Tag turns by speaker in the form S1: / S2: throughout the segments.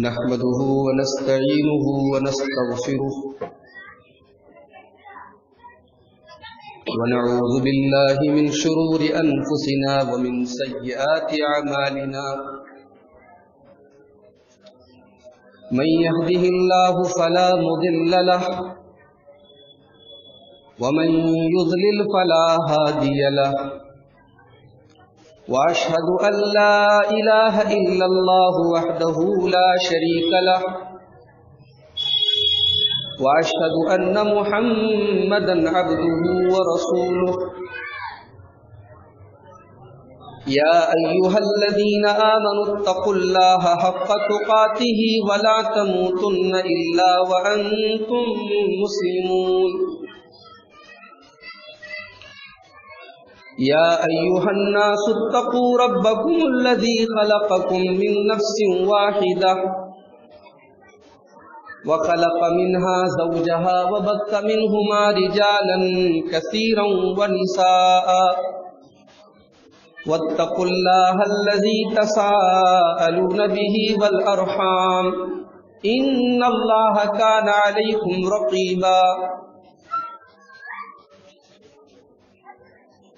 S1: نحمده ونستعينه ونستغفره ونعوذ بالله من شرور أنفسنا ومن سيئات أعمالنا من يهده الله فلا مضل له ومن يضلل فلا هادي له وأشهد أن لا إله إلا الله وحده لا شريك له وأشهد أن محمدا عبده ورسوله يا أيها الذين آمنوا اتقوا الله حق تقاته ولا تموتن إلا وأنتم مسلمون يا أيها الناس اتقوا ربكم الذي خلقكم من نفس واحدة وخلق منها زوجها وبث منهما رجالا كثيرا ونساء واتقوا الله الذي تساءلون به والأرحام إن الله كان عليكم رقيبا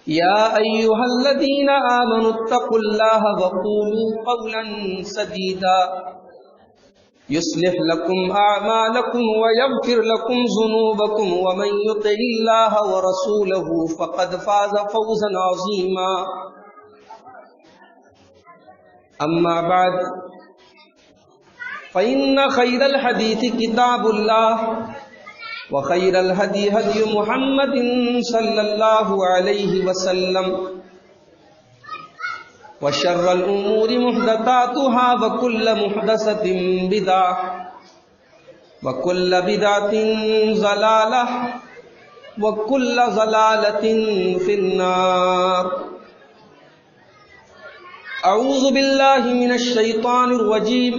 S1: يا أيها الذين آمنوا اتقوا الله وقولوا قولا سديدا يصلح لكم أعمالكم ويغفر لكم ذنوبكم ومن يطع الله ورسوله فقد فاز فوزا عظيما أما بعد فإن خير الحديث كتاب الله وخير الهدي هدي محمد صلى الله عليه وسلم وشر الأمور محدثاتها وكل محدثة بدعة وكل بدعة ضلالة وكل ضلالة في النار أعوذ بالله من الشيطان الرجيم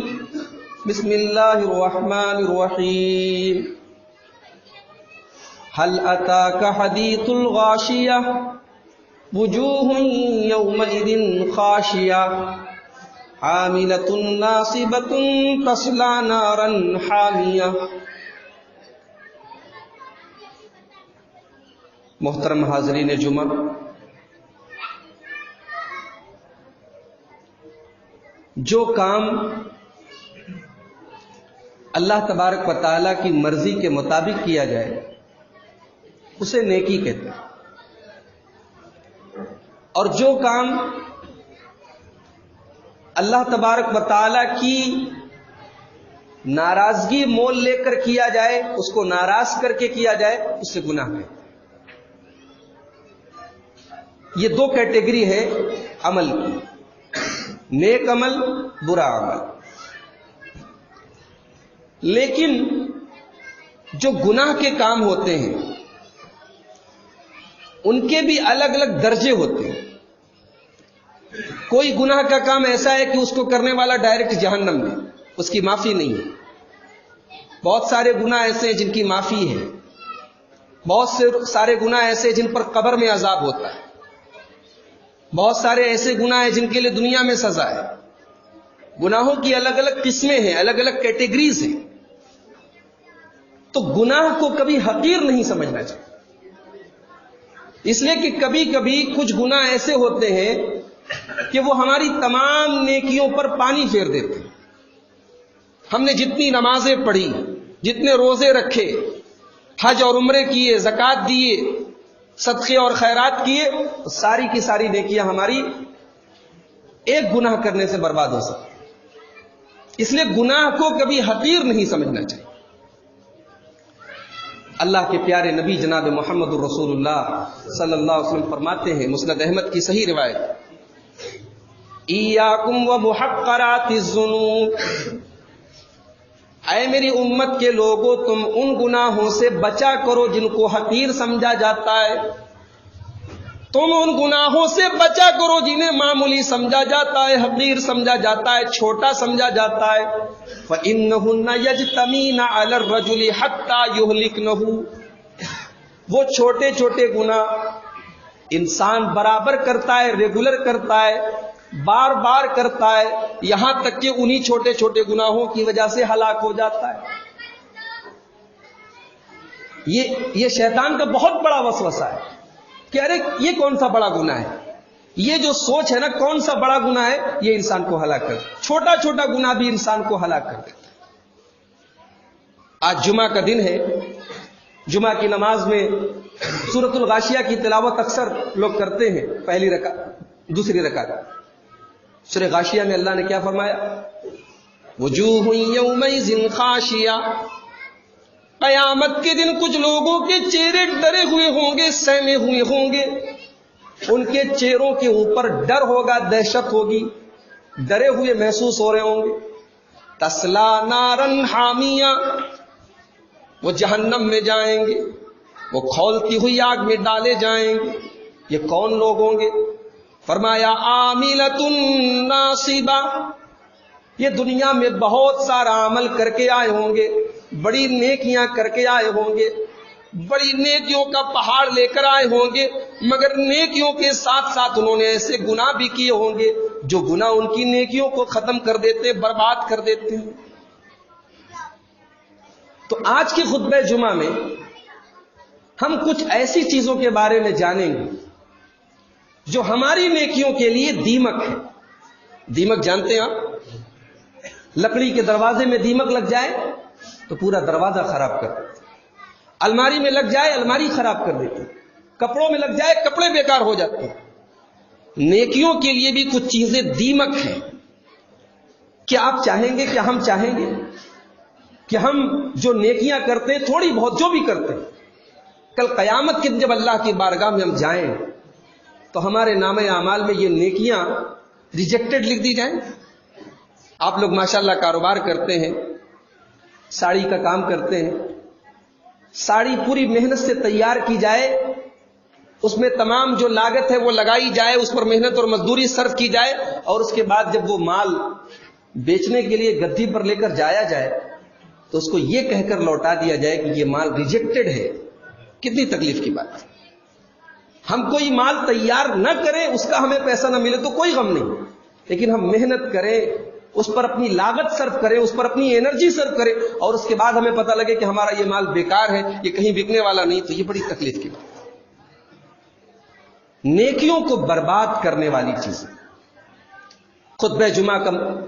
S1: بسم الله الرحمن الرحيم هل أتاك حديث الغاشية وجوه يومئذ خاشية عاملة ناصبة تصلى نارا حامية. محترم حاضرین جمعہ، جو کام اللہ تبارک و تعالیٰ کی مرضی کے مطابق کیا جائے اسے نیکی کہتے ہیں، اور جو کام اللہ تبارک و تعالیٰ کی ناراضگی مول لے کر کیا جائے، اس کو ناراض کر کے کیا جائے، اس سے گناہ ہے. یہ دو کیٹیگری ہے عمل کی، نیک عمل، برا عمل. لیکن جو گناہ کے کام ہوتے ہیں ان کے بھی الگ الگ درجے ہوتے ہیں. کوئی گناہ کا کام ایسا ہے کہ اس کو کرنے والا ڈائریکٹ جہنم میں، اس کی معافی نہیں ہے. بہت سارے گناہ ایسے ہیں جن کی معافی ہے. بہت سارے گناہ ایسے ہیں جن پر قبر میں عذاب ہوتا ہے. بہت سارے ایسے گناہ ہیں جن کے لیے دنیا میں سزا ہے. گناہوں کی الگ الگ قسمیں ہیں، الگ الگ کیٹیگریز ہیں. تو گناہ کو کبھی حقیر نہیں سمجھنا چاہیے، اس لیے کہ کبھی کبھی کچھ گناہ ایسے ہوتے ہیں کہ وہ ہماری تمام نیکیوں پر پانی پھیر دیتے ہیں. ہم نے جتنی نمازیں پڑھی، جتنے روزے رکھے، حج اور عمرے کیے، زکوٰۃ دیے، صدقے اور خیرات کیے، ساری کی ساری نیکیاں ہماری ایک گناہ کرنے سے برباد ہو سکتی. اس لیے گناہ کو کبھی حقیر نہیں سمجھنا چاہیے. اللہ کے پیارے نبی جناب محمد الرسول اللہ صلی اللہ علیہ وسلم فرماتے ہیں، مسند احمد کی صحیح روایت، ایاکم ومحقرات الذنوب، اے میری امت کے لوگوں تم ان گناہوں سے بچا کرو جن کو حقیر سمجھا جاتا ہے. تم ان گناہوں سے بچا کرو جنہیں معمولی سمجھا جاتا ہے، حقیر سمجھا جاتا ہے، چھوٹا سمجھا جاتا ہے. فَإِنَّهُنَّ يَجْتَمِينَ عَلَى الرَّجُلِ حَتَّى يُهْلِكْنَهُ، وہ چھوٹے چھوٹے گناہ انسان برابر کرتا ہے، ریگولر کرتا ہے، بار بار کرتا ہے، یہاں تک کہ انہی چھوٹے چھوٹے گناہوں کی وجہ سے ہلاک ہو جاتا ہے۔ یہ شیطان کا بہت بڑا وسوسہ ہے کہ ارے یہ کون سا بڑا گناہ ہے، یہ جو سوچ ہے نا کون سا بڑا گناہ ہے، یہ انسان کو ہلاک کر، چھوٹا چھوٹا گناہ بھی انسان کو ہلاک کر دیتا ہے۔ آج جمعہ کا دن ہے، جمعہ کی نماز میں سورۃ الغاشیہ کی تلاوت اکثر لوگ کرتے ہیں، پہلی رکعت دوسری رکعت۔ سورہ غاشیہ میں اللہ نے کیا فرمایا؟ وجوہ یومئذ خاشیہ، قیامت کے دن کچھ لوگوں کے چہرے ڈرے ہوئے ہوں گے، سہمے ہوئے ہوں گے، ان کے چہروں کے اوپر ڈر ہوگا، دہشت ہوگی، ڈرے ہوئے محسوس ہو رہے ہوں گے۔ تسلا نارن حامیہ، وہ جہنم میں جائیں گے، وہ کھولتی ہوئی آگ میں ڈالے جائیں گے۔ یہ کون لوگ ہوں گے؟ فرمایا عاملۃ ناصبہ، یہ دنیا میں بہت سارا عمل کر کے آئے ہوں گے، بڑی نیکیاں کر کے آئے ہوں گے، بڑی نیکیوں کا پہاڑ لے کر آئے ہوں گے، مگر نیکیوں کے ساتھ ساتھ انہوں نے ایسے گناہ بھی کیے ہوں گے جو گناہ ان کی نیکیوں کو ختم کر دیتے، برباد کر دیتے ہیں۔ تو آج کی خطبہ جمعہ میں ہم کچھ ایسی چیزوں کے بارے میں جانیں گے جو ہماری نیکیوں کے لیے دیمک ہے۔ دیمک جانتے ہیں آپ؟ لکڑی کے دروازے میں دیمک لگ جائے تو پورا دروازہ خراب کر دیتے، الماری میں لگ جائے الماری خراب کر دیتے، کپڑوں میں لگ جائے کپڑے بیکار ہو جاتے ہیں۔ نیکیوں کے لیے بھی کچھ چیزیں دیمک ہیں۔ کیا آپ چاہیں گے، کیا ہم چاہیں گے کہ ہم جو نیکیاں کرتے ہیں، تھوڑی بہت جو بھی کرتے ہیں، کل قیامت کے دن جب اللہ کی بارگاہ میں ہم جائیں تو ہمارے نامہ اعمال میں یہ نیکیاں ریجیکٹڈ لکھ دی جائیں؟ آپ لوگ ماشاءاللہ کاروبار کرتے ہیں، ساڑی کا کام کرتے ہیں، ساڑی پوری محنت سے تیار کی جائے، اس میں تمام جو لاگت ہے وہ لگائی جائے، اس پر محنت اور مزدوری صرف کی جائے، اور اس کے بعد جب وہ مال بیچنے کے لیے گدی پر لے کر جایا جائے تو اس کو یہ کہہ کر لوٹا دیا جائے کہ یہ مال ریجیکٹڈ ہے۔ کتنی تکلیف کی بات ہے۔ ہم کوئی مال تیار نہ کریں، اس کا ہمیں پیسہ نہ ملے تو کوئی غم نہیں، لیکن ہم محنت کریں، اس پر اپنی لاگت صرف کریں، اس پر اپنی انرجی صرف کریں، اور اس کے بعد ہمیں پتہ لگے کہ ہمارا یہ مال بیکار ہے، یہ کہیں بکنے والا نہیں، تو یہ بڑی تکلیف کی بات ہے۔ نیکیوں کو برباد کرنے والی چیزیں۔ خطبہ جمعہ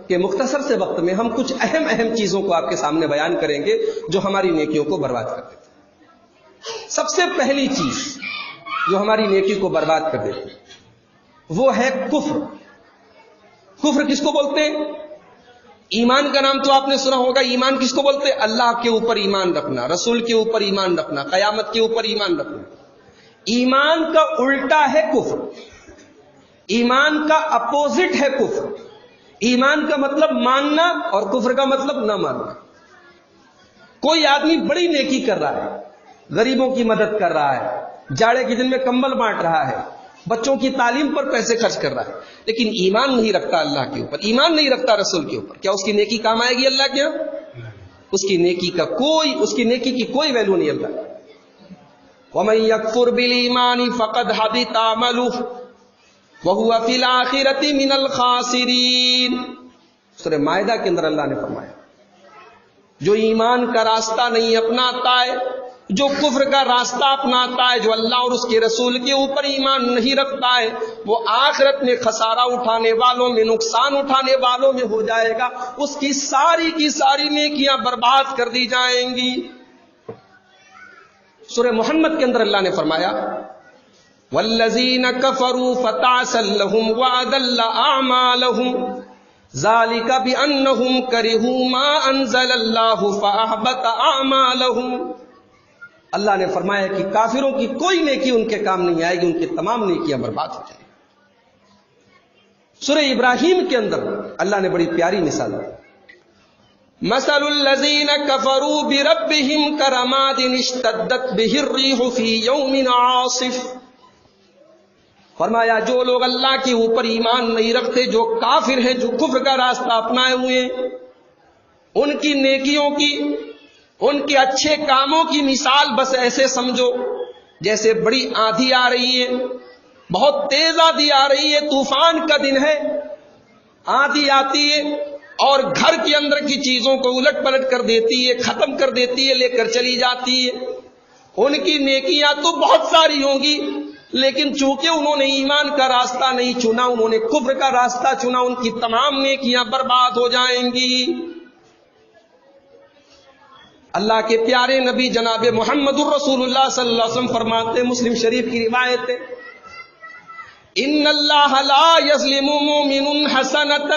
S1: کے مختصر سے وقت میں ہم کچھ اہم چیزوں کو آپ کے سامنے بیان کریں گے جو ہماری نیکیوں کو برباد کر دیتے ہیں۔ سب سے پہلی چیز جو ہماری نیکی کو برباد کر دیتی ہے وہ ہے کفر۔ کفر کس کو بولتے ہیں؟ ایمان کا نام تو آپ نے سنا ہوگا۔ ایمان کس کو بولتے ہیں؟ اللہ کے اوپر ایمان رکھنا، رسول کے اوپر ایمان رکھنا، قیامت کے اوپر ایمان رکھنا۔ ایمان کا الٹا ہے کفر، ایمان کا اپوزٹ ہے کفر۔ ایمان کا مطلب ماننا اور کفر کا مطلب نہ ماننا۔ کوئی آدمی بڑی نیکی کر رہا ہے، غریبوں کی مدد کر رہا ہے، جاڑے کے دن میں کمبل بانٹ رہا ہے، بچوں کی تعلیم پر پیسے خرچ کر رہا ہے، لیکن ایمان نہیں رکھتا اللہ کے اوپر، ایمان نہیں رکھتا رسول کے اوپر، کیا اس کی نیکی کام آئے گی اللہ کے یہاں؟ اس کی نیکی کی کوئی ویلیو نہیں اللہ۔ وَمَن يَكْفُرْ بِالْإِيمَانِ فَقَدْ حَبِطَ عَمَلُهُ وَهُوَ فِي الْآخِرَةِ مِنَ الْخَاسِرِينَ۔ سورہ مائدہ کے اندر اللہ نے فرمایا جو ایمان کا راستہ نہیں اپناتا ہے، جو کفر کا راستہ اپناتا ہے، جو اللہ اور اس کے رسول کے اوپر ایمان نہیں رکھتا ہے، وہ آخرت میں خسارہ اٹھانے والوں میں، نقصان اٹھانے والوں میں ہو جائے گا، اس کی ساری نیکیاں برباد کر دی جائیں گی۔ سورہ محمد کے اندر اللہ نے فرمایا والذین کفروا فتعسا لهم واضل اعمالهم ذلك بانهم کرہوا ما انزل اللہ فاحبط اعمالهم۔ اللہ نے فرمایا کہ کافروں کی کوئی نیکی ان کے کام نہیں آئے گی، ان کی تمام نیکیاں برباد ہو جائیں گی۔ سورہ ابراہیم کے اندر اللہ نے بڑی پیاری مثال دی، مثل الذین کفروا بربہم کرماد اشتدت بہ الریح فی یوم عاصف۔ فرمایا جو لوگ اللہ کے اوپر ایمان نہیں رکھتے، جو کافر ہیں، جو کفر کا راستہ اپنائے ہوئے ہیں، ان کی نیکیوں کی، ان کے اچھے کاموں کی مثال بس ایسے سمجھو جیسے بڑی آندھی آ رہی ہے، بہت تیز آندھی آ رہی ہے، طوفان کا دن ہے، آندھی آتی ہے اور گھر کے اندر کی چیزوں کو الٹ پلٹ کر دیتی ہے، ختم کر دیتی ہے، لے کر چلی جاتی ہے۔ ان کی نیکیاں تو بہت ساری ہوں گی، لیکن چونکہ انہوں نے ایمان کا راستہ نہیں چنا، انہوں نے کفر کا راستہ چنا، ان کی تمام نیکیاں برباد ہو جائیں گی۔ اللہ کے پیارے نبی جناب محمد الرسول اللہ صلی اللہ علیہ وسلم فرماتے ہیں، مسلم شریف کی روایت ہے، ان اللہ لا یظلم مومن حسنۃ،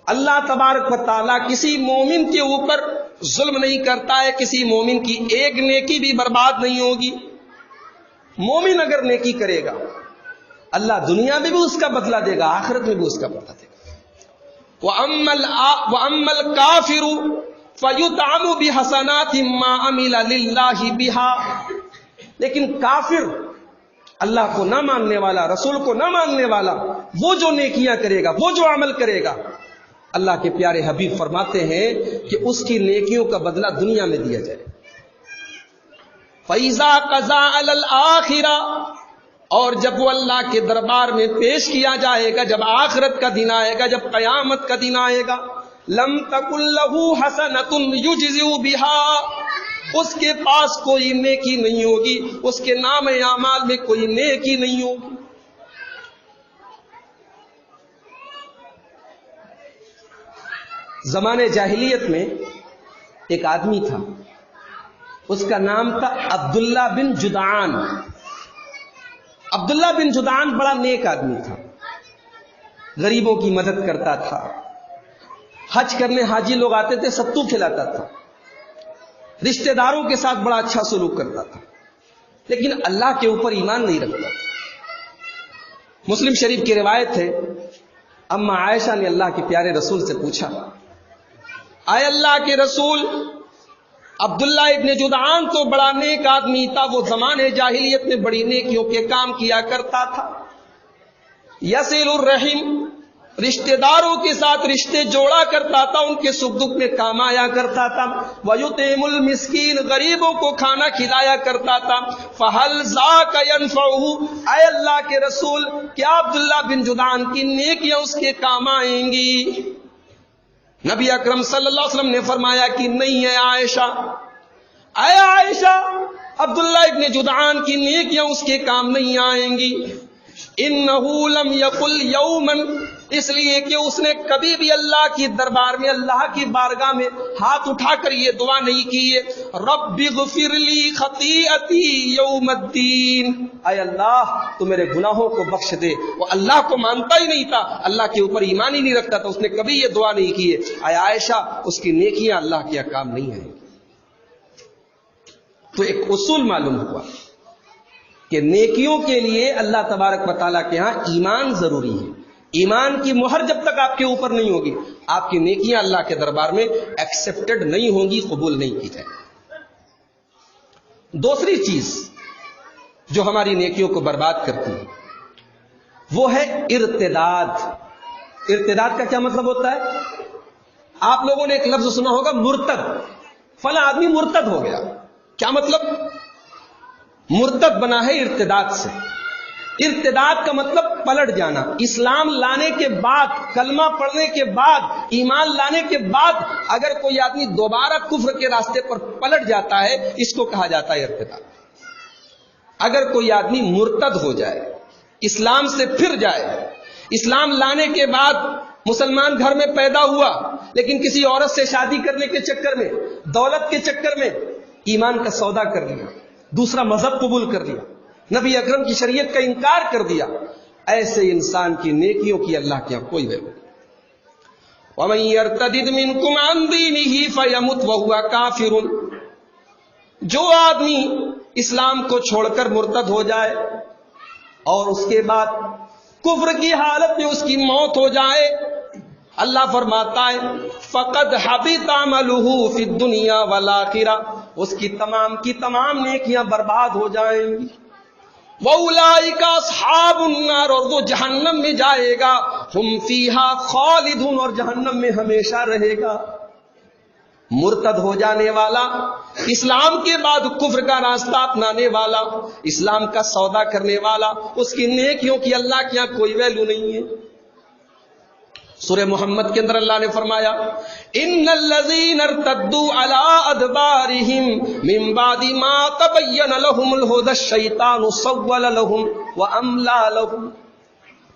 S1: اللہ تبارک و تعالیٰ کسی مومن کے اوپر ظلم نہیں کرتا ہے، کسی مومن کی ایک نیکی بھی برباد نہیں ہوگی۔ مومن اگر نیکی کرے گا اللہ دنیا میں بھی اس کا بدلہ دے گا، آخرت میں بھی اس کا بدلہ دے گا۔ وَأَمَّا الْكَافِرُ فَيُطْعَمُ بِحَسَنَاتٍ مَا عَمِلَ لِلَّهِ بِهَا، لیکن کافر، اللہ کو نہ ماننے والا، رسول کو نہ ماننے والا، وہ جو نیکیاں کرے گا، وہ جو عمل کرے گا، اللہ کے پیارے حبیب فرماتے ہیں کہ اس کی نیکیوں کا بدلہ دنیا میں دیا جائے۔ فَإِذَا قَضَىٰ عَلَى الْآخِرَةِ، اور جب وہ اللہ کے دربار میں پیش کیا جائے گا، جب آخرت کا دن آئے گا، جب قیامت کا دن آئے گا، لَمْ تَكُنْ لَهُ حَسَنَةٌ يُجْزِئُ بِهَا، اس کے پاس کوئی نیکی نہیں ہوگی، اس کے نام اعمال میں کوئی نیکی نہیں ہوگی۔ زمانے جاہلیت میں ایک آدمی تھا، اس کا نام تھا عبداللہ بن جدعان۔ عبداللہ بن جدعان بڑا نیک آدمی تھا، غریبوں کی مدد کرتا تھا، حج کرنے حاجی لوگ آتے تھے ستو کھلاتا تھا، رشتہ داروں کے ساتھ بڑا اچھا سلوک کرتا تھا، لیکن اللہ کے اوپر ایمان نہیں رکھتا تھا۔ مسلم شریف کی روایت ہے، اما عائشہ نے اللہ کے پیارے رسول سے پوچھا، اے اللہ کے رسول، عبداللہ ابن جدعان تو بڑا نیک آدمی تھا، وہ زمانے جاہلیت میں بڑی نیکیوں کے کام کیا کرتا تھا، یصل الرحم، رشتہ داروں کے ساتھ رشتے جوڑا کرتا تھا، ان کے سکھ دکھ میں کام آیا کرتا تھا، وَيُطْعِمُ الْمِسْكِينَ، غریبوں کو کھانا کھلایا کرتا تھا، فَهَلْ ذَاكَ يَنْفَعُهُ، اے اللہ کے رسول، کیا عبداللہ بن جدعان کی نیکیاں اس کے کام آئیں گی؟ نبی اکرم صلی اللہ علیہ وسلم نے فرمایا کہ نہیں ہے عائشہ، اے عائشہ، عبداللہ ابن جدعان کی نیکیاں اس کے کام نہیں آئیں گی۔ انہو لم یقل یومن، اس لیے کہ اس نے کبھی بھی اللہ کی دربار میں، اللہ کی بارگاہ میں ہاتھ اٹھا کر یہ دعا نہیں کی ہے، رب اغفر لی خطیئتی یوم الدین، اے اللہ تو میرے گناہوں کو بخش دے۔ وہ اللہ کو مانتا ہی نہیں تھا، اللہ کے اوپر ایمان ہی نہیں رکھتا تھا، اس نے کبھی یہ دعا نہیں کی ہے۔ اے عائشہ، اس کی نیکیاں اللہ کے کام نہیں آئیں گی۔ تو ایک اصول معلوم ہوا کہ نیکیوں کے لیے اللہ تبارک و تعالیٰ کے ہاں ایمان ضروری ہے۔ ایمان کی مہر جب تک آپ کے اوپر نہیں ہوگی، آپ کی نیکیاں اللہ کے دربار میں ایکسپٹڈ نہیں ہوں گی، قبول نہیں کی جائے۔ دوسری چیز جو ہماری نیکیوں کو برباد کرتی ہے وہ ہے ارتداد۔ ارتداد کا کیا مطلب ہوتا ہے؟ آپ لوگوں نے ایک لفظ سنا ہوگا، مرتد، فلاں آدمی مرتد ہو گیا۔ کیا مطلب؟ مرتد بنا ہے ارتداد سے۔ ارتداد کا مطلب پلٹ جانا۔ اسلام لانے کے بعد، کلمہ پڑھنے کے بعد، ایمان لانے کے بعد اگر کوئی آدمی دوبارہ کفر کے راستے پر پلٹ جاتا ہے، اس کو کہا جاتا ہے ارتداد۔ اگر کوئی آدمی مرتد ہو جائے، اسلام سے پھر جائے، اسلام لانے کے بعد مسلمان گھر میں پیدا ہوا لیکن کسی عورت سے شادی کرنے کے چکر میں، دولت کے چکر میں ایمان کا سودا کر لیا، دوسرا مذہب قبول کر لیا، نبی اکرم کی شریعت کا انکار کر دیا، ایسے انسان کی نیکیوں کی اللہ کے یہاں کوئی ویلیو نہیں۔ وَمَن يَرْتَدِدْ مِنْكُمْ عَنْ دِينِهِ فَيَمُتْ وَهُوَ كَافِرٌ، جو آدمی اسلام کو چھوڑ کر مرتد ہو جائے اور اس کے بعد کفر کی حالت میں اس کی موت ہو جائے، اللہ فرماتا ہے فَقَدْ حَبِطَ عَمَلُهُ فِي الدُّنْيَا وَالْآخِرَةِ، اس کی تمام نیکیاں برباد ہو جائیں گی۔ وَأُولَٰئِكَ أَصْحَابُ النَّارِ، اور وہ جہنم میں جائے گا، ہم فِيهَا خَالِدُونَ، اور جہنم میں ہمیشہ رہے گا۔ مرتد ہو جانے والا، اسلام کے بعد کفر کا راستہ اپنانے والا، اسلام کا سودا کرنے والا، اس کی نیکیوں کی اللہ کے یہاں کوئی ویلیو نہیں ہے۔ سورہ محمد کے اندر اللہ نے فرمایا ان الذین ارتدوا علی ادبارہم من بعد ما تبین لهم الہدی الشیطان سول لهم واملی لهم،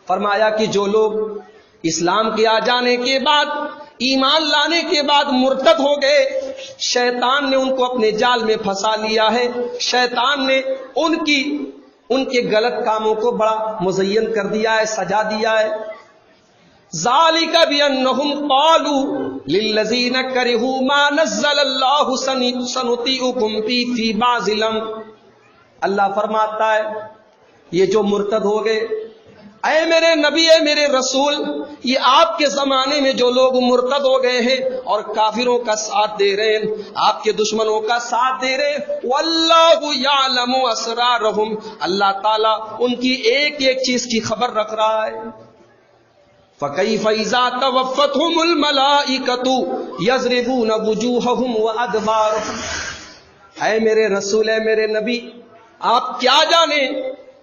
S1: فرمایا کہ جو لوگ اسلام کے آ جانے کے بعد، ایمان لانے کے بعد مرتد ہو گئے، شیطان نے ان کو اپنے جال میں پھنسا لیا ہے، شیطان نے ان کے غلط کاموں کو بڑا مزین کر دیا ہے، سجا دیا ہے۔ ذالک بانہم قالوا للذین کرہوا ما نزل اللہ سنطیعکم فی بعض الامر، اللہ فرماتا ہے یہ جو مرتد ہو گئے، اے میرے نبی، اے میرے رسول، یہ آپ کے زمانے میں جو لوگ مرتد ہو گئے ہیں اور کافروں کا ساتھ دے رہے ہیں، آپ کے دشمنوں کا ساتھ دے رہے ہیں، واللہ یعلم اسرارہم، اللہ تعالیٰ ان کی ایک ایک چیز کی خبر رکھ رہا ہے۔ فَكَيْفَ إِذَا تَوَفَّتْهُمُ الْمَلَائِكَةُ يَضْرِبُونَ وُجُوهَهُمْ وَأَدْبَارَهُمْ، اے میرے رسول، اے میرے نبی، آپ کیا جانیں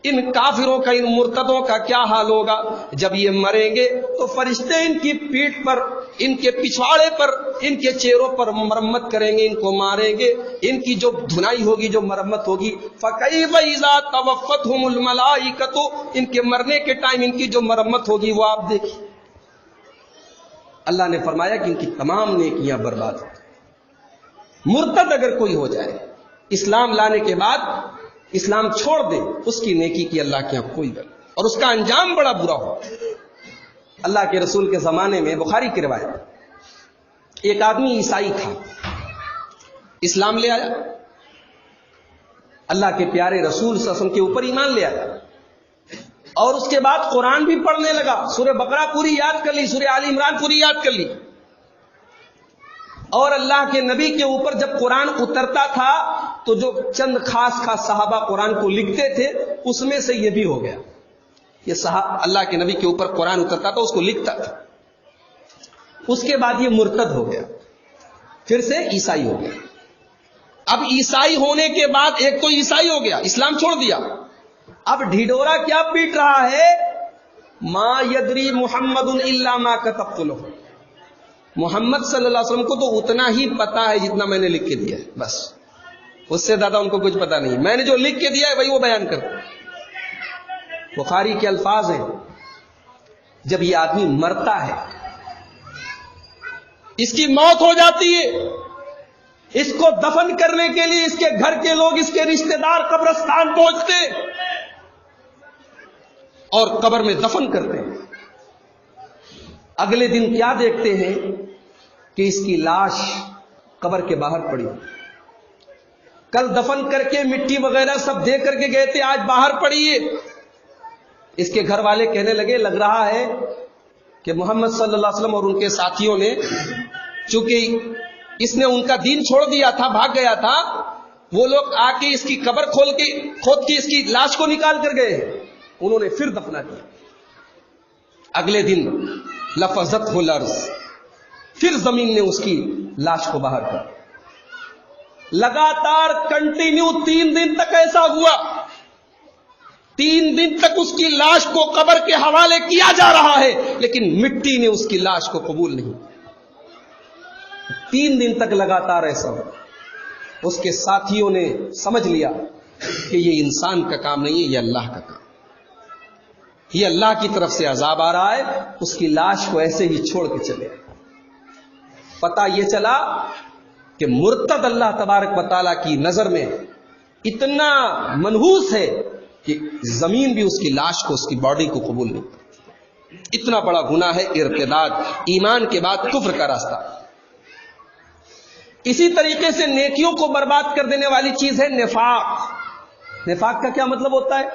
S1: ان کافروں کا، ان مرتدوں کا کیا حال ہوگا جب یہ مریں گے تو فرشتے ان کی پیٹھ پر، ان کے پچھواڑے پر، ان کے چہروں پر مرمت کریں گے، ان کو ماریں گے، ان کی جو دھنائی ہوگی، جو مرمت ہوگی۔ فَكَيْفَ إِذَا تَوَفَّتْهُمُ الْمَلَائِكَةُ، ان کے مرنے کے ٹائم ان کی جو مرمت ہوگی وہ آپ دیکھیں۔ اللہ نے فرمایا کہ ان کی تمام نیکیاں برباد ہو۔ مرتد اگر کوئی ہو جائے، اسلام لانے کے بعد اسلام چھوڑ دے، اس کی نیکی کی اللہ کے یہاں کوئی بل، اور اس کا انجام بڑا برا ہو۔ اللہ کے رسول کے زمانے میں، بخاری کی روایت، ایک آدمی عیسائی تھا، اسلام لے آیا، اللہ کے پیارے رسول صلی اللہ علیہ وسلم کے اوپر ایمان لے آیا، اور اس کے بعد قرآن بھی پڑھنے لگا، سورہ بقرہ پوری یاد کر لی، سورہ آل عمران پوری یاد کر لی، اور اللہ کے نبی کے اوپر جب قرآن اترتا تھا تو جو چند خاص صحابہ قرآن کو لکھتے تھے، اس میں سے یہ بھی ہو گیا، یہ اللہ کے نبی کے اوپر قرآن اترتا تھا، اس کو لکھتا تھا۔ اس کے بعد یہ مرتد ہو گیا، پھر سے عیسائی ہو گیا۔ اب عیسائی ہونے کے بعد ایک تو عیسائی ہو گیا، اسلام چھوڑ دیا، اب ڈھڈورا کیا پیٹ رہا ہے، ما یدری محمد الا ما کتبت له، محمد صلی اللہ علیہ وسلم کو تو اتنا ہی پتا ہے جتنا میں نے لکھ کے دیا ہے، بس اس سے زیادہ ان کو کچھ پتا نہیں، میں نے جو لکھ کے دیا ہے وہی وہ بیان کرتا۔ بخاری کے الفاظ ہیں، جب یہ آدمی مرتا ہے، اس کی موت ہو جاتی ہے، اس کو دفن کرنے کے لیے اس کے گھر کے لوگ، اس کے رشتہ دار قبرستان پہنچتے اور قبر میں دفن کرتے ہیں۔ اگلے دن کیا دیکھتے ہیں کہ اس کی لاش قبر کے باہر پڑی، کل دفن کر کے مٹی وغیرہ سب دے کر کے گئے تھے، آج باہر پڑی ہے۔ اس کے گھر والے کہنے لگے، لگ رہا ہے کہ محمد صلی اللہ علیہ وسلم اور ان کے ساتھیوں نے، چونکہ اس نے ان کا دین چھوڑ دیا تھا، بھاگ گیا تھا، وہ لوگ آ کے اس کی قبر کھود کے اس کی لاش کو نکال کر گئے، انہوں نے پھر دفنا کیا۔ اگلے دن لفظتہ الارض، پھر زمین نے اس کی لاش کو باہر کر، لگاتار کنٹینیو 3 دن تک ایسا ہوا، 3 دن تک اس کی لاش کو قبر کے حوالے کیا جا رہا ہے، لیکن مٹی نے اس کی لاش کو قبول نہیں۔ 3 دن تک لگاتار ایسا ہوا، اس کے ساتھیوں نے سمجھ لیا کہ یہ انسان کا کام نہیں ہے، یہ اللہ کا کام، یہ اللہ کی طرف سے عذاب آ رہا ہے، اس کی لاش کو ایسے ہی چھوڑ کے چلے۔ پتہ یہ چلا کہ مرتد اللہ تبارک و تعالیٰ کی نظر میں اتنا منحوس ہے کہ زمین بھی اس کی لاش کو، اس کی باڈی کو قبول نہیں کرتی۔ اتنا بڑا گناہ ہے ارتداد، ایمان کے بعد کفر کا راستہ۔ اسی طریقے سے نیکیوں کو برباد کر دینے والی چیز ہے نفاق۔ نفاق کا کیا مطلب ہوتا ہے؟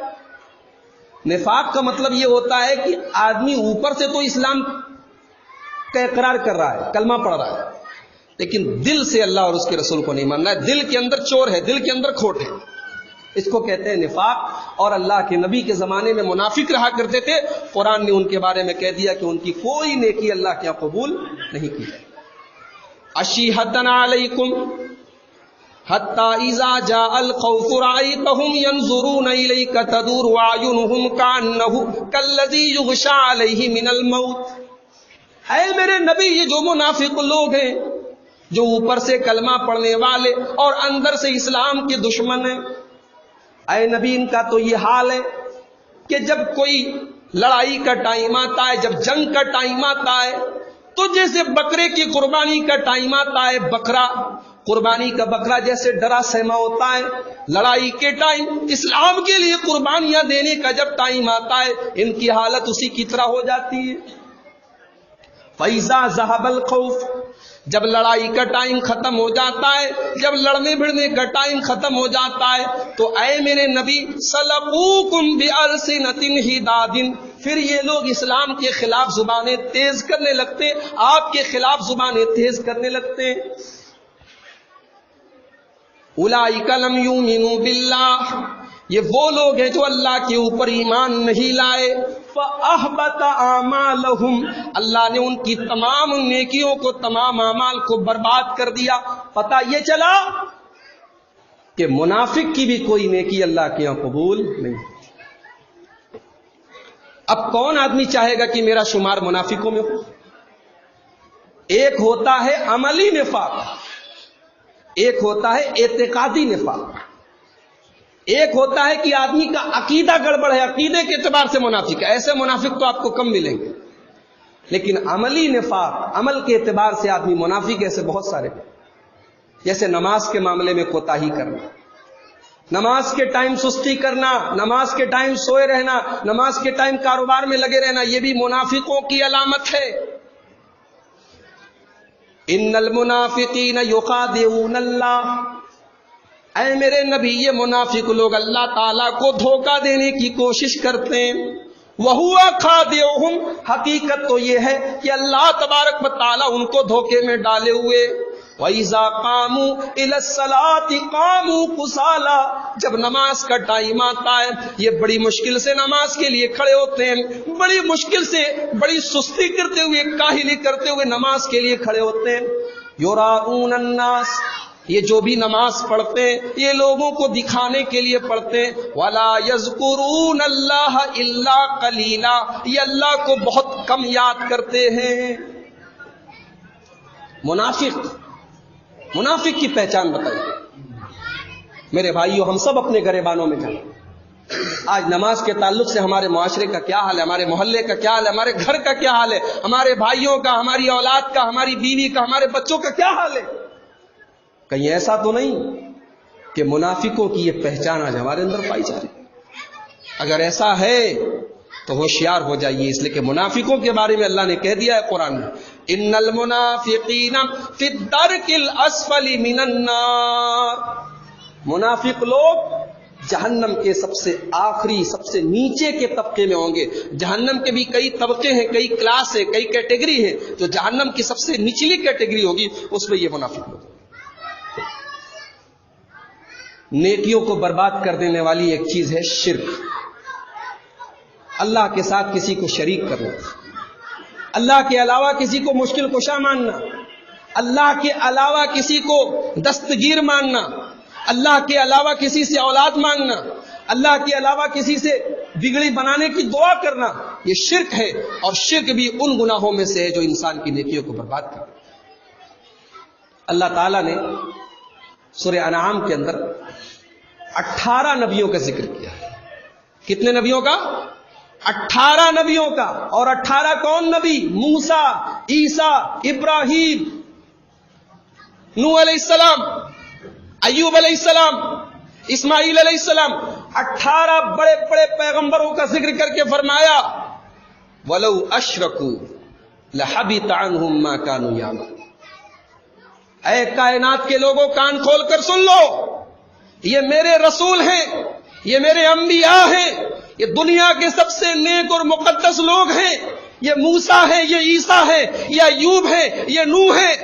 S1: نفاق کا مطلب یہ ہوتا ہے کہ آدمی اوپر سے تو اسلام کا اقرار کر رہا ہے، کلمہ پڑھ رہا ہے، لیکن دل سے اللہ اور اس کے رسول کو نہیں ماننا ہے، دل کے اندر چور ہے، دل کے اندر کھوٹ ہے، اس کو کہتے ہیں نفاق۔ اور اللہ کے نبی کے زمانے میں منافق رہا کرتے تھے، قرآن نے ان کے بارے میں کہہ دیا کہ ان کی کوئی نیکی اللہ کے یہاں قبول نہیں کی جائے۔ اشیھۃ علیکم حتی اذا جاء الخوف رأیتہم ینظرون الیک تدور اعینہم کأنہ کالذی یغشی علیہ من الموت۔ اے میرے نبی یہ جو منافق لوگ ہیں جو اوپر سے کلمہ پڑھنے والے اور اندر سے اسلام کے دشمن ہیں، اے نبی ان کا تو یہ حال ہے کہ جب کوئی لڑائی کا ٹائم آتا ہے، جب جنگ کا ٹائم آتا ہے، تو جیسے بکرے کی قربانی کا ٹائم آتا ہے، بکرا قربانی کا بکرا جیسے ڈرا سہما ہوتا ہے، لڑائی کے ٹائم اسلام کے لیے قربانیاں دینے کا جب ٹائم آتا ہے، ان کی حالت اسی کی طرح ہو جاتی ہے۔ فَإِذَا ذَهَبَ الْخَوْفُ، جب لڑائی کا ٹائم ختم ہو جاتا ہے، جب لڑنے بھڑنے کا ٹائم ختم ہو جاتا ہے، تو اے میرے نبی سَلَقُوكُمْ بِأَلْسِنَةٍ حِدَادٍ، پھر یہ لوگ اسلام کے خلاف زبانیں تیز کرنے لگتے ہیں، آپ کے خلاف زبانیں تیز کرنے لگتے ہیں۔ اولئک لم یؤمنوا باللہ، یہ وہ لوگ ہیں جو اللہ کے اوپر ایمان نہیں لائے۔ فَأَحْبَطَ أَعْمَالَهُمْ، اللہ نے ان کی تمام نیکیوں کو، تمام اعمال کو برباد کر دیا۔ پتہ یہ چلا کہ منافق کی بھی کوئی نیکی اللہ کے یہاں قبول نہیں۔ اب کون آدمی چاہے گا کہ میرا شمار منافقوں میں ہو؟ ایک ہوتا ہے عملی نفاق، ایک ہوتا ہے اعتقادی نفاق، ایک ہوتا ہے کہ آدمی کا عقیدہ گڑبڑ ہے، عقیدے کے اعتبار سے منافق ہے، ایسے منافق تو آپ کو کم ملیں گے۔ لیکن عملی نفاق، عمل کے اعتبار سے آدمی منافق ایسے بہت سارے ہیں۔ جیسے نماز کے معاملے میں کوتاہی کرنا، نماز کے ٹائم سستی کرنا، نماز کے ٹائم سوئے رہنا، نماز کے ٹائم کاروبار میں لگے رہنا، یہ بھی منافقوں کی علامت ہے۔ ان المنافقین یخادعون اللہ، اے میرے نبی یہ منافق لوگ اللہ تعالیٰ کو دھوکہ دینے کی کوشش کرتے ہیں۔ وَهُوَ خَادِعُهُمْ، حقیقت تو یہ ہے کہ اللہ تبارک و تعالیٰ ان کو دھوکے میں ڈالے ہوئے۔ وَإِذَا قَامُوا إِلَى الصَّلَاةِ قَامُوا كُسَالَىٰ، جب نماز کا ٹائم آتا ہے یہ بڑی مشکل سے نماز کے لیے کھڑے ہوتے ہیں، بڑی مشکل سے، بڑی سستی کرتے ہوئے، کاہلی کرتے ہوئے نماز کے لیے کھڑے ہوتے ہیں۔ یُرَاءُونَ النَّاسَ، یہ جو بھی نماز پڑھتے ہیں یہ لوگوں کو دکھانے کے لیے پڑھتے ہیں۔ وَلَا يَذْكُرُونَ اللَّهَ إِلَّا قَلِيلًا، یہ اللہ کو بہت کم یاد کرتے ہیں۔ منافق کی پہچان بتائیے میرے بھائیوں، ہم سب اپنے گریبانوں میں جائیں۔ آج نماز کے تعلق سے ہمارے معاشرے کا کیا حال ہے، ہمارے محلے کا کیا حال ہے، ہمارے گھر کا کیا حال ہے، ہمارے بھائیوں کا، ہماری اولاد کا، ہماری بیوی کا، ہمارے بچوں کا کیا حال ہے؟ کہیں ایسا تو نہیں کہ منافقوں کی یہ پہچان آج ہمارے اندر پائی جا رہی ہے؟ اگر ایسا ہے تو ہوشیار ہو جائیے، اس لیے کہ منافقوں کے بارے میں اللہ نے کہہ دیا ہے قرآن میں، ان المنافقین فی الدرک الاسفل من النار، منافق لوگ جہنم کے سب سے آخری، سب سے نیچے کے طبقے میں ہوں گے۔ جہنم کے بھی کئی طبقے ہیں، کئی کلاس ہیں، کئی کیٹیگری ہیں، جو جہنم کی سب سے نچلی کیٹیگری ہوگی اس میں یہ منافق لوگ۔ نیکیوں کو برباد کر دینے والی ایک چیز ہے شرک، اللہ کے ساتھ کسی کو شریک کرنا، اللہ کے علاوہ کسی کو مشکل کشا ماننا، اللہ کے علاوہ کسی کو دستگیر ماننا، اللہ کے علاوہ کسی سے اولاد مانگنا، اللہ کے علاوہ کسی سے بگڑی بنانے کی دعا کرنا، یہ شرک ہے، اور شرک بھی ان گناہوں میں سے ہے جو انسان کی نیکیوں کو برباد کرتا ہے۔ اللہ تعالیٰ نے سورہ انعام کے اندر 18 نبیوں کا ذکر کیا۔ کتنے نبیوں کا؟ 18 نبیوں کا۔ اور 18 کون نبی؟ موسیٰ، عیسیٰ، ابراہیم، نوح علیہ السلام، ایوب علیہ السلام، اسماعیل علیہ السلام، 18 بڑے بڑے پیغمبروں کا ذکر کر کے فرمایا وَلَوْ أَشْرَكُوا لَحَبِطَ عَنْهُمْ مَا كَانُوا يَعْمَلُونَ۔ اے کائنات کے لوگوں کان کھول کر سن لو، یہ میرے رسول ہیں، یہ میرے انبیاء ہیں، یہ دنیا کے سب سے نیک اور مقدس لوگ ہیں، یہ موسیٰ ہیں، یہ عیسیٰ ہیں، یہ ایوب ہیں، یہ نوح ہیں۔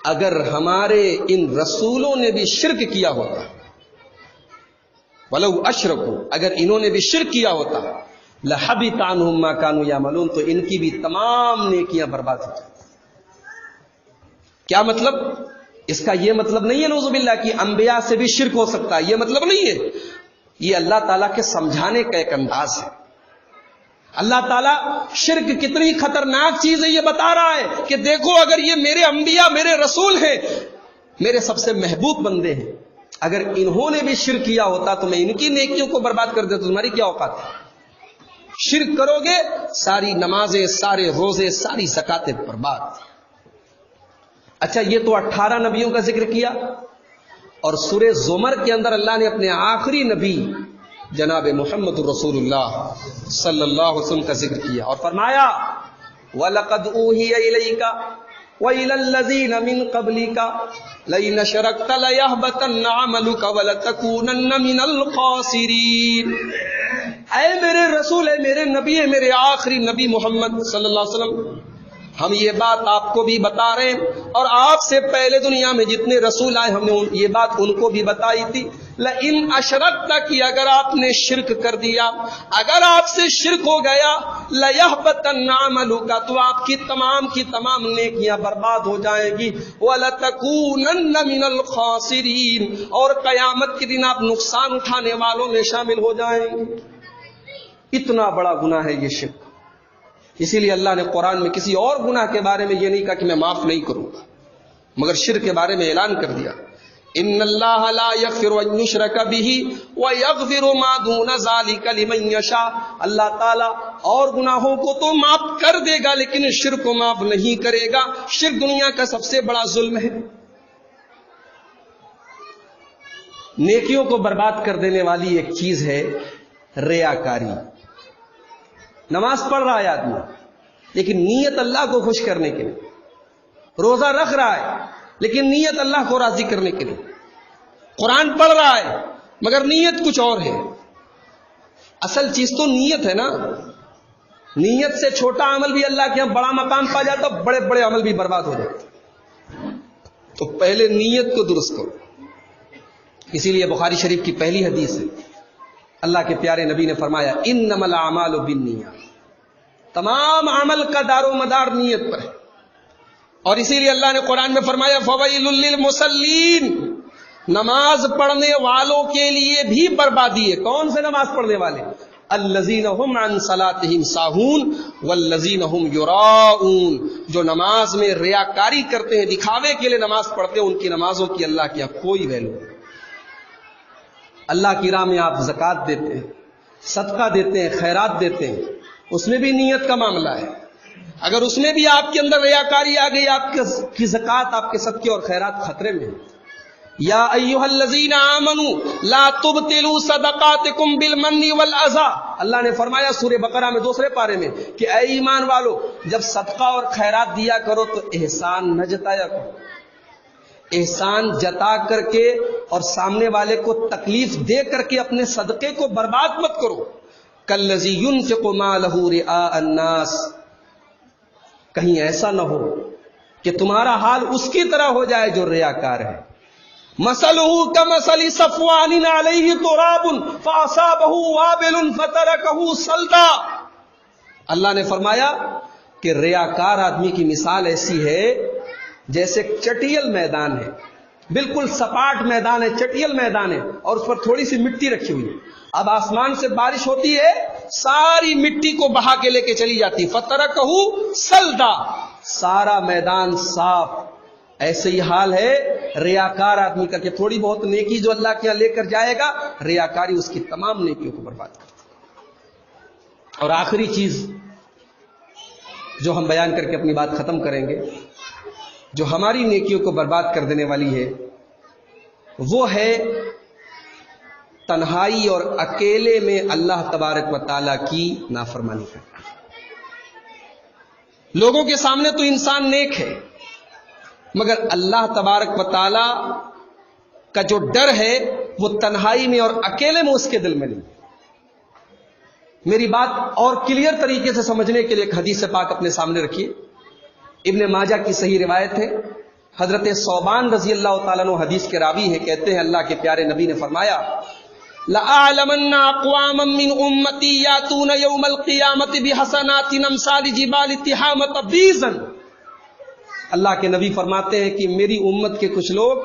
S1: اگر ہمارے ان رسولوں نے بھی شرک کیا ہوتا، وَلَوْ أَشْرَكُوا، اگر انہوں نے بھی شرک کیا ہوتا، لَحَبِطَ عَنْهُمْ مَا كَانُوا يَعْمَلُونَ، تو ان کی بھی تمام نیکیاں برباد ہو جائیں۔ کیا مطلب؟ اس کا یہ مطلب نہیں ہے نعوذ باللہ کہ انبیاء سے بھی شرک ہو سکتا ہے، یہ مطلب نہیں ہے، یہ اللہ تعالیٰ کے سمجھانے کا ایک انداز ہے۔ اللہ تعالیٰ شرک کتنی خطرناک چیز ہے یہ بتا رہا ہے کہ دیکھو اگر یہ میرے انبیاء میرے رسول ہیں، میرے سب سے محبوب بندے ہیں، اگر انہوں نے بھی شرک کیا ہوتا تو میں ان کی نیکیوں کو برباد کر دیتا، تمہاری کیا اوقات ہے؟ شرک کرو گے ساری نمازیں، سارے روزے، ساری زکاتیں برباد۔ اچھا، یہ تو 18 نبیوں کا ذکر کیا، اور سورہ زمر کے اندر اللہ نے اپنے آخری نبی جناب محمد رسول اللہ صلی اللہ علیہ وسلم کا ذکر کیا اور فرمایا وَلَقَدْ أُوحِيَ إِلَيْكَ وَإِلَى الَّذِينَ مِن قَبْلِكَ لَئِنْ أَشْرَكْتَ لَيَحْبَطَنَّ عَمَلُكَ وَلَتَكُونَنَّ مِنَ الْخَاسِرِينَ۔ اے میرے رسول، اے میرے نبی، اے میرے آخری نبی محمد صلی اللہ علیہ وسلم، ہم یہ بات آپ کو بھی بتا رہے ہیں، اور آپ سے پہلے دنیا میں جتنے رسول آئے ہم نے یہ بات ان کو بھی بتائی تھی۔ لئن اشرکت، کہ اگر آپ نے شرک کر دیا، اگر آپ سے شرک ہو گیا، لیحبطن عملک، تو آپ کی تمام نیکیاں برباد ہو جائیں گی، ولتکونن من الخاسرین، اور قیامت کے دن آپ نقصان اٹھانے والوں میں شامل ہو جائیں گے۔ اتنا بڑا گناہ ہے یہ شرک، اسی لیے اللہ نے قرآن میں کسی اور گناہ کے بارے میں یہ نہیں کہا کہ میں معاف نہیں کروں گا، مگر شرک کے بارے میں اعلان کر دیا، ان اللہ لا یغفر ان یشرک بہ ویغفر ما دون ذلک لمن یشاء۔ اللہ تعالیٰ اور گناہوں کو تو معاف کر دے گا لیکن شرک کو معاف نہیں کرے گا۔ شرک دنیا کا سب سے بڑا ظلم ہے، نیکیوں کو برباد کر دینے والی ایک چیز ہے ریاکاری۔ نماز پڑھ رہا ہے آدمی لیکن نیت اللہ کو خوش کرنے کے لیے، روزہ رکھ رہا ہے لیکن نیت اللہ کو راضی کرنے کے لیے، قرآن پڑھ رہا ہے مگر نیت کچھ اور ہے۔ اصل چیز تو نیت ہے نا، نیت سے چھوٹا عمل بھی اللہ کے یہاں بڑا مقام پا جاتا، بڑے بڑے عمل بھی برباد ہو جاتے۔ تو پہلے نیت کو درست کرو، اسی لیے بخاری شریف کی پہلی حدیث ہے، اللہ کے پیارے نبی نے فرمایا انما الاعمال بالنیات، تمام عمل کا دار و مدار نیت پر ہے، اور اسی لیے اللہ نے قرآن میں فرمایا فویل للمصلین، نماز پڑھنے والوں کے لیے بھی بربادی ہے۔ کون سے نماز پڑھنے والے؟ الذین هم عن صلاتهم ساہون والذین هم یراؤون، جو نماز میں ریاکاری کرتے ہیں، دکھاوے کے لیے نماز پڑھتے ہیں، ان کی نمازوں کی اللہ کے یہاں کوئی ویلو نہیں۔ اللہ کی راہ میں آپ زکوٰۃ دیتے ہیں، صدقہ دیتے ہیں، خیرات دیتے ہیں، اس میں بھی نیت کا معاملہ ہے۔ اگر اس میں بھی آپ کے اندر ریاکاری آ گئی، آپ کی زکوٰۃ، آپ کے صدقے اور خیرات خطرے میں ہیں۔ یا ایھا الذین آمنوا لا تبطلوا صدقاتکم بالمن والاذی، اللہ نے فرمایا سورہ بقرہ میں دوسرے پارے میں کہ اے ایمان والو، جب صدقہ اور خیرات دیا کرو تو احسان نہ جتایا کرو، احسان جتا کر کے اور سامنے والے کو تکلیف دے کر کے اپنے صدقے کو برباد مت کرو۔ کالذی ينفق مالہ رئاء الناس، کہیں ایسا نہ ہو کہ تمہارا حال اس کی طرح ہو جائے جو ریاکار ہے۔ مثلہ کمثل صفوان علیہ تراب فاصابہ وابل فترکہ صلدا، اللہ نے فرمایا کہ ریاکار آدمی کی مثال ایسی ہے جیسے چٹیل میدان ہے، بالکل سپاٹ میدان ہے، چٹیل میدان ہے، اور اس پر تھوڑی سی مٹی رکھی ہوئی ہے، اب آسمان سے بارش ہوتی ہے، ساری مٹی کو بہا کے لے کے چلی جاتی، فترکہ صلدا، سارا میدان صاف۔ ایسے ہی حال ہے ریاکار آدمی کا کہ تھوڑی بہت نیکی جو اللہ کے یہاں لے کر جائے گا، ریاکاری اس کی تمام نیکیوں کو برباد کرتی ہے۔ اور آخری چیز جو ہم بیان کر کے اپنی بات ختم کریں گے، جو ہماری نیکیوں کو برباد کر دینے والی ہے، وہ ہے تنہائی اور اکیلے میں اللہ تبارک و تعالیٰ کی نافرمانی کرنا۔ لوگوں کے سامنے تو انسان نیک ہے، مگر اللہ تبارک و تعالیٰ کا جو ڈر ہے وہ تنہائی میں اور اکیلے میں اس کے دل میں نہیں۔ میری بات اور کلیئر طریقے سے سمجھنے کے لیے ایک حدیث پاک اپنے سامنے رکھیے، ابن ماجہ کی صحیح روایت ہے، حضرت ثوبان رضی اللہ تعالیٰ عنہ حدیث کے راوی ہیں، کہتے ہیں اللہ کے پیارے نبی نے فرمایا لَأَعْلَمَنَّ أَقْوَامًا مِّنْ أُمَّتِي يَأْتُونَ يَوْمَ الْقِيَامَةِ بِحَسَنَاتٍ أَمْثَالِ جِبَالِ تِحَامَةَ بِيضًا، اللہ کے نبی فرماتے ہیں کہ میری امت کے کچھ لوگ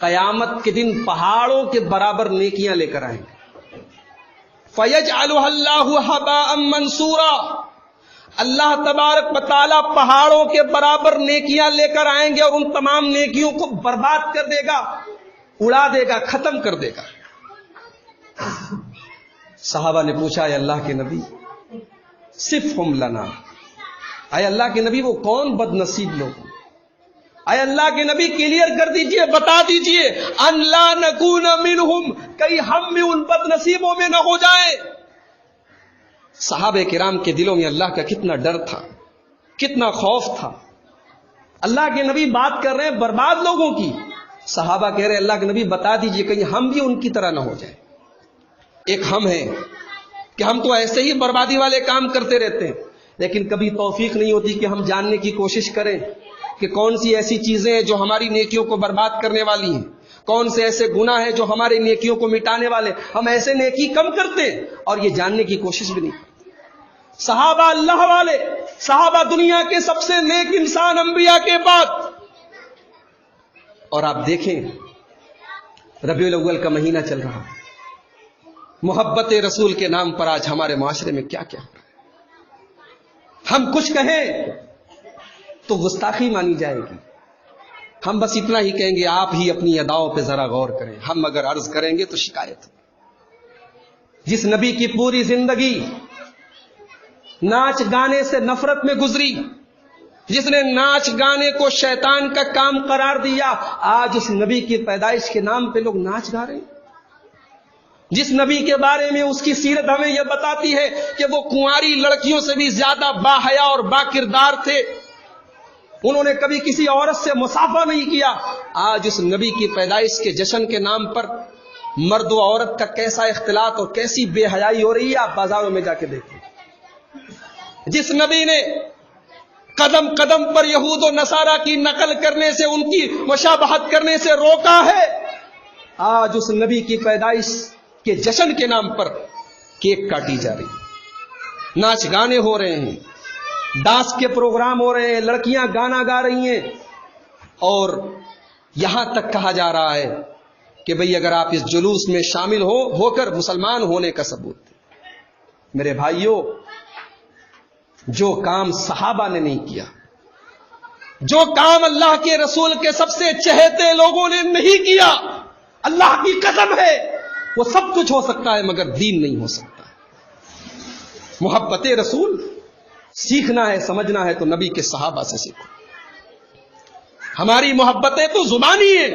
S1: قیامت کے دن پہاڑوں کے برابر نیکیاں لے کر آئیں گے، فَيَجْعَلُهَا اللَّهُ هَبَاءً مَنْثُورًا، اللہ تبارک و تعالیٰ پہاڑوں کے برابر نیکیاں لے کر آئیں گے اور ان تمام نیکیوں کو برباد کر دے گا، اڑا دے گا، ختم کر دے گا۔ صحابہ نے پوچھا اے اللہ کے نبی صفہم لنا، اے اللہ کے نبی وہ کون بد نصیب لوگ، اے اللہ کے نبی کلیئر کر دیجئے، بتا دیجئے، ان لا نکون منہم، کہیں ہم بھی ان بد نصیبوں میں نہ ہو جائیں۔ صحابہ کرام کے دلوں میں اللہ کا کتنا ڈر تھا، کتنا خوف تھا۔ اللہ کے نبی بات کر رہے ہیں برباد لوگوں کی، صحابہ کہہ رہے ہیں اللہ کے نبی بتا دیجئے کہیں ہم بھی ان کی طرح نہ ہو جائیں۔ ایک ہم ہیں کہ ہم تو ایسے ہی بربادی والے کام کرتے رہتے ہیں، لیکن کبھی توفیق نہیں ہوتی کہ ہم جاننے کی کوشش کریں کہ کون سی ایسی چیزیں ہیں جو ہماری نیکیوں کو برباد کرنے والی ہیں، کون سے ایسے گناہ ہیں جو ہماری نیکیوں کو مٹانے والے۔ ہم ایسے نیکی کم کرتے ہیں اور یہ جاننے کی کوشش بھی نہیں کرتے۔ صحابہ اللہ والے، صحابہ دنیا کے سب سے نیک انسان انبیاء کے بعد۔ اور آپ دیکھیں ربیع الاول کا مہینہ چل رہا ہے، محبت رسول کے نام پر آج ہمارے معاشرے میں کیا کیا ہو رہا ہے۔ ہم کچھ کہیں تو گستاخی مانی جائے گی، ہم بس اتنا ہی کہیں گے آپ ہی اپنی اداؤں پہ ذرا غور کریں، ہم اگر عرض کریں گے تو شکایت۔ جس نبی کی پوری زندگی ناچ گانے سے نفرت میں گزری، جس نے ناچ گانے کو شیطان کا کام قرار دیا، آج اس نبی کی پیدائش کے نام پہ لوگ ناچ گا رہے ہیں۔ جس نبی کے بارے میں اس کی سیرت ہمیں یہ بتاتی ہے کہ وہ کنواری لڑکیوں سے بھی زیادہ باحیا اور با کردار تھے، انہوں نے کبھی کسی عورت سے مصافحہ نہیں کیا، آج اس نبی کی پیدائش کے جشن کے نام پر مرد و عورت کا کیسا اختلاط اور کیسی بے حیائی ہو رہی ہے، آپ بازاروں میں جا کے دیکھیں۔ جس نبی نے قدم قدم پر یہود و نصارہ کی نقل کرنے سے، ان کی مشابہت کرنے سے روکا ہے، آج اس نبی کی پیدائش کے جشن کے نام پر کیک کاٹی جا رہی ہے، ناچ گانے ہو رہے ہیں، ڈانس کے پروگرام ہو رہے ہیں، لڑکیاں گانا گا رہی ہیں، اور یہاں تک کہا جا رہا ہے کہ بھئی اگر آپ اس جلوس میں شامل ہو کر مسلمان ہونے کا ثبوت دیں۔ میرے بھائیوں، جو کام صحابہ نے نہیں کیا، جو کام اللہ کے رسول کے سب سے چہیتے لوگوں نے نہیں کیا، اللہ کی قسم ہے وہ سب کچھ ہو سکتا ہے مگر دین نہیں ہو سکتا۔ محبت رسول سیکھنا ہے، سمجھنا ہے تو نبی کے صحابہ سے سیکھو۔ ہماری محبتیں تو زبانی ہیں،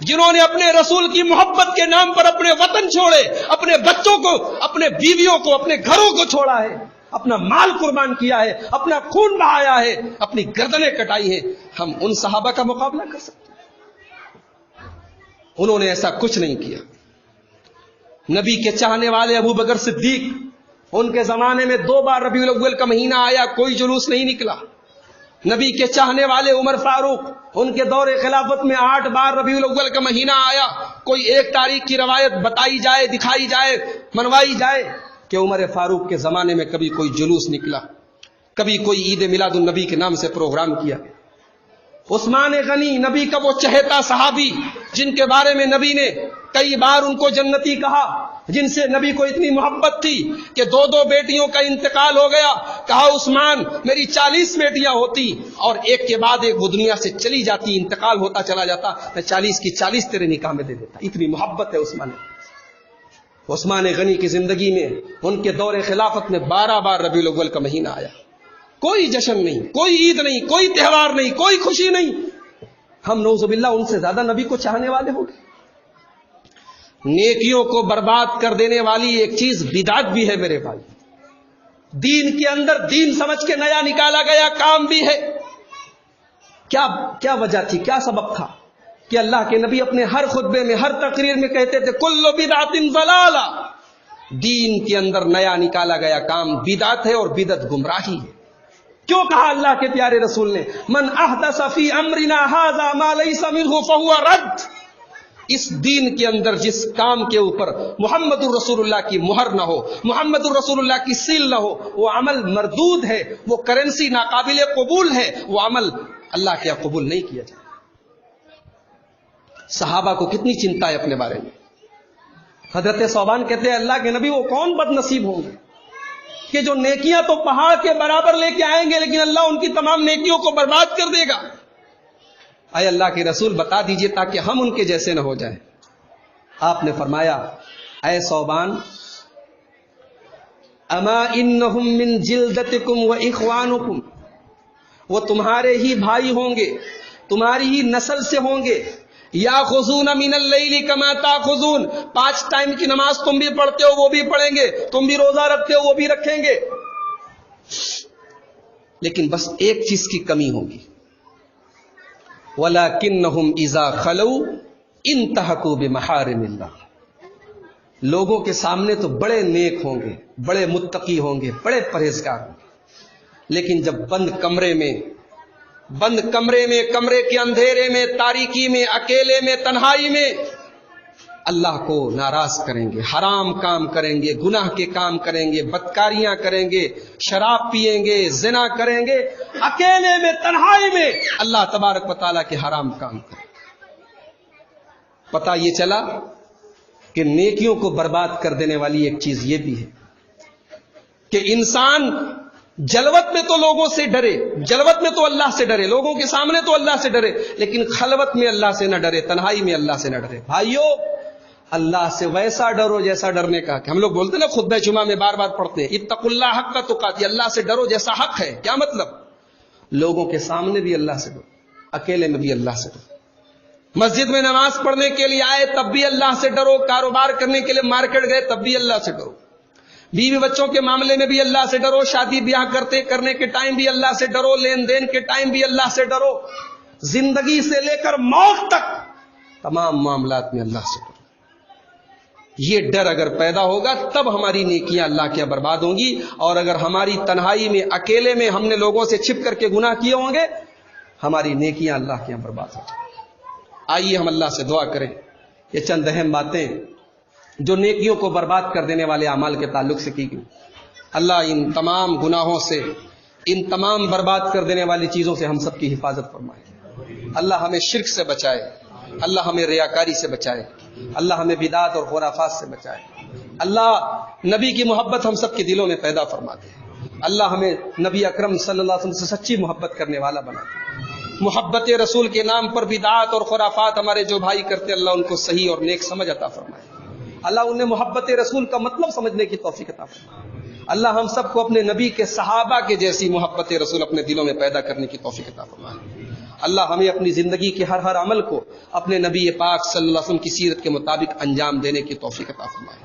S1: جنہوں نے اپنے رسول کی محبت کے نام پر اپنے وطن چھوڑے، اپنے بچوں کو، اپنے بیویوں کو، اپنے گھروں کو چھوڑا ہے، اپنا مال قربان کیا ہے، اپنا خون بہایا ہے، اپنی گردنیں کٹائی ہیں، ہم ان صحابہ کا مقابلہ کر سکتے ہیں؟ انہوں نے ایسا کچھ نہیں کیا۔ نبی کے چاہنے والے ابو بکر صدیق، ان کے زمانے میں 2 بار ربیع الاول کا مہینہ آیا، کوئی جلوس نہیں نکلا۔ نبی کے چاہنے والے عمر فاروق، ان کے دور خلافت میں 8 بار ربیع الاول کا مہینہ آیا، کوئی ایک تاریخ کی روایت بتائی جائے، دکھائی جائے، منوائی جائے کہ عمر فاروق کے زمانے میں کبھی کوئی جلوس نکلا، کبھی کوئی عید میلاد النبی کے نام سے پروگرام کیا۔ عثمان غنی، نبی کا وہ چہیتا صحابی جن کے بارے میں نبی نے کئی بار ان کو جنتی کہا، جن سے نبی کو اتنی محبت تھی کہ 2 بیٹیوں کا انتقال ہو گیا، کہا عثمان میری 40 بیٹیاں ہوتی اور ایک کے بعد ایک وہ دنیا سے چلی جاتی، انتقال ہوتا چلا جاتا، میں 40 کی 40 تیرے نکاح میں دے دیتا۔ اتنی محبت ہے عثمان غنی کی زندگی میں، ان کے دور خلافت میں 12 بار ربیع الاول کا مہینہ آیا، کوئی جشن نہیں، کوئی عید نہیں، کوئی تہوار نہیں، کوئی خوشی نہیں۔ ہم نعوذ باللہ ان سے زیادہ نبی کو چاہنے والے ہو گئے۔ نیکیوں کو برباد کر دینے والی ایک چیز بدعت بھی ہے میرے بھائی، دین کے اندر دین سمجھ کے نیا نکالا گیا کام بھی ہے۔ کیا وجہ تھی، کیا سبب تھا کہ اللہ کے نبی اپنے ہر خطبے میں، ہر تقریر میں کہتے تھے کل بدعت ضلالہ، دین کے اندر نیا نکالا گیا کام بدعت ہے اور بدعت گمراہی ہے۔ کیوں کہا اللہ کے پیارے رسول نے من احدث فی امرنا ھذا ما لیس منہ فہو رد، اس دین کے اندر جس کام کے اوپر محمد الرسول اللہ کی مہر نہ ہو، محمد الرسول اللہ کی سیل نہ ہو، وہ عمل مردود ہے، وہ کرنسی ناقابل قبول ہے، وہ عمل اللہ کے قبول نہیں کیا جائے۔ صحابہ کو کتنی چنتا ہے اپنے بارے میں، حضرت صوبان کہتے ہیں اللہ کے نبی وہ کون بد نصیب ہوں گے کہ جو نیکیاں تو پہاڑ کے برابر لے کے آئیں گے لیکن اللہ ان کی تمام نیکیوں کو برباد کر دے گا. اے اللہ کے رسول بتا دیجئے تاکہ ہم ان کے جیسے نہ ہو جائیں. آپ نے فرمایا اے صوبان اما انہم من جلدتکم و اخوانکم، وہ تمہارے ہی بھائی ہوں گے، تمہاری ہی نسل سے ہوں گے. یاخذون من اللیل کما تاخذون، 5 ٹائم کی نماز تم بھی پڑھتے ہو وہ بھی پڑھیں گے، تم بھی روزہ رکھتے ہو وہ بھی رکھیں گے، لیکن بس ایک چیز کی کمی ہوگی. وَلَكِنَّهُمْ إِذَا خَلَوْا انتهكوا بِمَحَارِمِ اللَّهِ، لوگوں کے سامنے تو بڑے نیک ہوں گے، بڑے متقی ہوں گے، بڑے پرہیزگار ہوں گے، لیکن جب بند کمرے میں، کمرے کے اندھیرے میں، تاریکی میں، اکیلے میں، تنہائی میں اللہ کو ناراض کریں گے، حرام کام کریں گے، گناہ کے کام کریں گے، بدکاریاں کریں گے، شراب پیئیں گے، زنا کریں گے، اکیلے میں تنہائی میں اللہ تبارک و تعالیٰ کے حرام کام کریں. پتہ یہ چلا کہ نیکیوں کو برباد کر دینے والی ایک چیز یہ بھی ہے کہ انسان جلوت میں تو لوگوں سے ڈرے، جلوت میں تو اللہ سے ڈرے، لوگوں کے سامنے تو اللہ سے ڈرے، لیکن خلوت میں اللہ سے نہ ڈرے، تنہائی میں اللہ سے نہ ڈرے. بھائیو اللہ سے ویسا ڈرو جیسا ڈرنے کا کہ ہم لوگ بولتے نا خطبہ جمعہ میں بار بار پڑھتے ہیں اتقوا اللہ حق تقاته، اللہ سے ڈرو جیسا حق ہے. کیا مطلب؟ لوگوں کے سامنے بھی اللہ سے ڈرو، اکیلے میں بھی اللہ سے ڈرو. مسجد میں نماز پڑھنے کے لیے آئے تب بھی اللہ سے ڈرو، کاروبار کرنے کے لیے مارکیٹ گئے تب بھی اللہ سے ڈرو، بیوی بچوں کے معاملے میں بھی اللہ سے ڈرو، شادی بیاہ کرنے کے ٹائم بھی اللہ سے ڈرو، لین دین کے ٹائم بھی اللہ سے ڈرو، زندگی سے لے کر موت تک تمام معاملات میں اللہ سے ڈرو. یہ ڈر اگر پیدا ہوگا تب ہماری نیکیاں اللہ کے برباد ہوں گی، اور اگر ہماری تنہائی میں اکیلے میں ہم نے لوگوں سے چھپ کر کے گناہ کیے ہوں گے ہماری نیکیاں اللہ کے یہاں برباد ہو جائیں. آئیے ہم اللہ سے دعا کریں. یہ چند اہم باتیں جو نیکیوں کو برباد کر دینے والے اعمال کے تعلق سے کی گئی. اللہ ان تمام گناہوں سے، ان تمام برباد کر دینے والی چیزوں سے ہم سب کی حفاظت فرمائے. اللہ ہمیں شرک سے بچائے، اللہ ہمیں ریاکاری سے بچائے، اللہ ہمیں بدعات اور خرافات سے بچائے. اللہ نبی کی محبت ہم سب کے دلوں میں پیدا فرما دے. اللہ ہمیں نبی اکرم صلی اللہ علیہ وسلم سے سچی محبت کرنے والا بنا دے. محبت رسول کے نام پر بدعات اور خرافات ہمارے جو بھائی کرتے اللہ ان کو صحیح اور نیک سمجھ عطا فرمائے. اللہ انہیں محبت رسول کا مطلب سمجھنے کی توفیق عطا فرمائے. اللہ ہم سب کو اپنے نبی کے صحابہ کے جیسی محبت رسول اپنے دلوں میں پیدا کرنے کی توفیق عطا فرمائے. اللہ ہمیں اپنی زندگی کے ہر عمل کو اپنے نبی پاک صلی اللہ علیہ وسلم کی سیرت کے مطابق انجام دینے کی توفیق عطا فرمائے.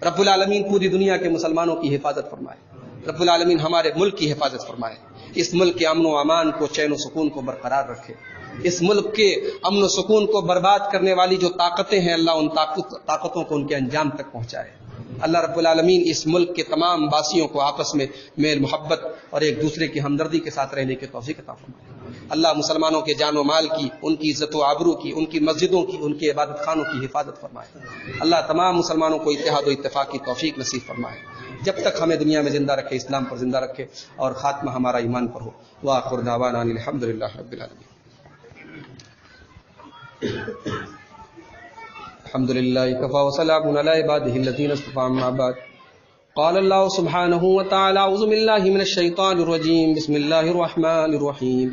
S1: رب العالمین پوری دنیا کے مسلمانوں کی حفاظت فرمائے. رب العالمین ہمارے ملک کی حفاظت فرمائے. اس ملک کے امن و امان کو، چین و سکون کو برقرار رکھے. اس ملک کے امن و سکون کو برباد کرنے والی جو طاقتیں ہیں اللہ ان طاقتوں کو ان کے انجام تک پہنچائے. اللہ رب العالمین اس ملک کے تمام باسیوں کو آپس میں میل محبت اور ایک دوسرے کی ہمدردی کے ساتھ رہنے کی توفیق عطا فرمائے. اللہ مسلمانوں کے جان و مال کی، ان کی عزت و آبرو کی، ان کی مسجدوں کی، ان کے عبادت خانوں کی حفاظت فرمائے. اللہ تمام مسلمانوں کو اتحاد و اتفاق کی توفیق نصیب فرمائے. جب تک ہمیں دنیا میں زندہ رکھے، اسلام پر زندہ رکھے اور خاتمہ ہمارا ایمان پر ہو. وآخر دعوانا الحمدللہ رب العالمین. الحمدللہ کفا وسلام علی عبادہ الذین اصطفى. اما بعد قال اللہ سبحانہ وتعالی اعوذ باللہ من الشیطان الرجیم بسم اللہ الرحمن الرحیم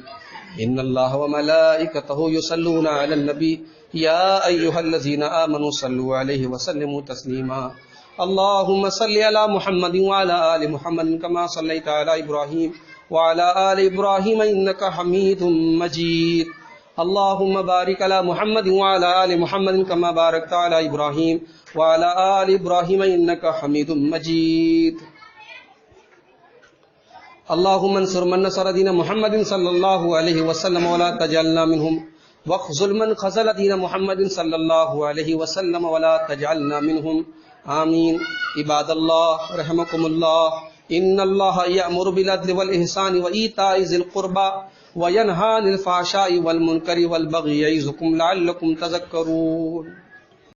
S1: ان اللہ وملائکتہ یصلون علی النبی یا ایہا الذین آمنوا صلوا علیہ وسلموا تسلیما. اللهم صل على محمد وعلى آل محمد كما صليت على إبراهيم وعلى آل إبراهيم إنك حميد مجيد. اللهم بارك على محمد وعلى آل محمد كما باركت على إبراهيم وعلى آل إبراهيم إنك حميد مجيد. اللهم انصر من نصر دين محمد صلى الله عليه وسلم ولا تجعلنا منهم واخذل من خذل دين محمد صلى الله عليه وسلم ولا تجعلنا منهم. آمین. عباد اللہ رحمکم اللہ ان اللہ یأمر بالعدل والإحسان وإیتاء ذی القربى وینہی عن الفحشاء والمنکر والبغی یعظکم لعلکم تذکرون.